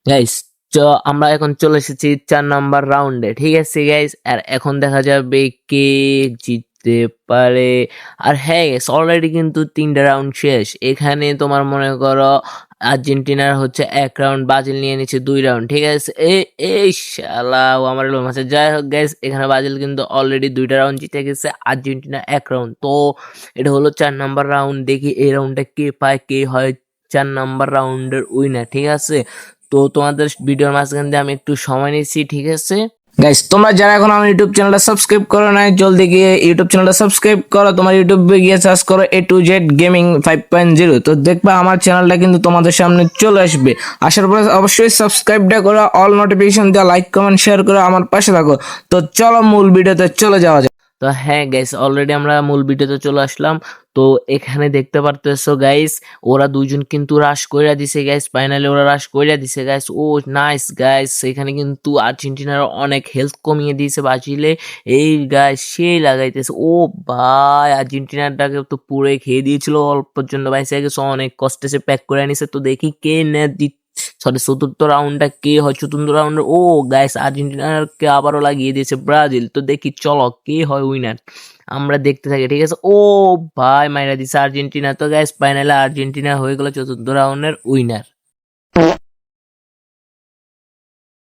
Guys, আমরা এখন চলে এসেছি 4 নাম্বার রাউন্ডে, ঠিক আছে গাইস। আর এখন দেখা যাবে কে জিততে পারে। আর হ্যাঁ গাইস, অলরেডি কিন্তু 3টা রাউন্ড শেষ। এখানে তোমার মনে করো আর্জেন্টিনার হচ্ছে 1 রাউন্ড, ব্রাজিল নিয়ে নিচ্ছে 2 রাউন্ড, ঠিক আছে। এই শালা ও আমার লোম আছে। যাই হোক গাইস, এখানে ব্রাজিল কিন্তু অলরেডি 2টা রাউন্ড জিতে গেছে, আর্জেন্টিনা 1 রাউন্ড। তো এটা হলো 4 নাম্বার রাউন্ড। দেখি এই রাউন্ডটা কে পায়, কে হয় 4 নাম্বার রাউন্ডের উইনার, ঠিক আছে। তো তোমাদের ভিডিওর মাঝখান দিয়ে আমি একটু সময় নিচ্ছি, ঠিক আছে গাইস। তোমরা যারা এখন আমার ইউটিউব চ্যানেলটা সাবস্ক্রাইব করো নাই, জলদি গিয়ে ইউটিউব চ্যানেলটা সাবস্ক্রাইব করো। তোমার ইউটিউবে গিয়ে সার্চ করো A to Z গেমিং 5.0, তো দেখবা আমার চ্যানেলটা কিন্তু তোমাদের সামনে চলে আসবে। আসার পরে অবশ্যই সাবস্ক্রাইবটা করো, অল নোটিফিকেশন দেওয়া, লাইক কমেন্ট শেয়ার করে আমার পাশে থাকো। তো চলো মূল ভিডিওতে চলে যাওয়া যাক। তো হ্যাঁ গাইস, অলরেডি আমরা মূল ভিডিওতে চলে আসলাম। তো এখানে দেখতে পারতেছো গাইস, ওরা দুইজন কিন্তু রাশ কইরা দিছে গাইস। ফাইনালি ওরা রাশ কইরা দিছে গাইস। ও নাইস গাইস, এখানে কিন্তু আর্জেন্টিনার অনেক হেলথ কমিয়ে দিয়েছে ব্রাজিলে। এই গাইস সেই লাগাইতেছে। ও ভাই, আর্জেন্টিনাটাকে তো পুরোই খেয়ে দিয়েছিল, অল্পের জন্য বাইসে গেছে, অনেক কষ্টে সে প্যাক করে নিছে। তো দেখি কে সরি, চতুর্থ রাউন্ডটা কে হয়। চতুর্থ রাউন্ডে ও গাইস, আর্জেন্টিনাকে আবারও লাগিয়ে দিয়েছে ব্রাজিল। তো দেখি চলো কে হয় উইনার, আমরা দেখতে থাকি, ঠিক আছে। ও ভাই, মাইরা দিছে আর্জেন্টিনা। তো গাইস ফাইনালে আর্জেন্টিনা হয়ে গেল চতুর্থ রাউন্ডের উইনার।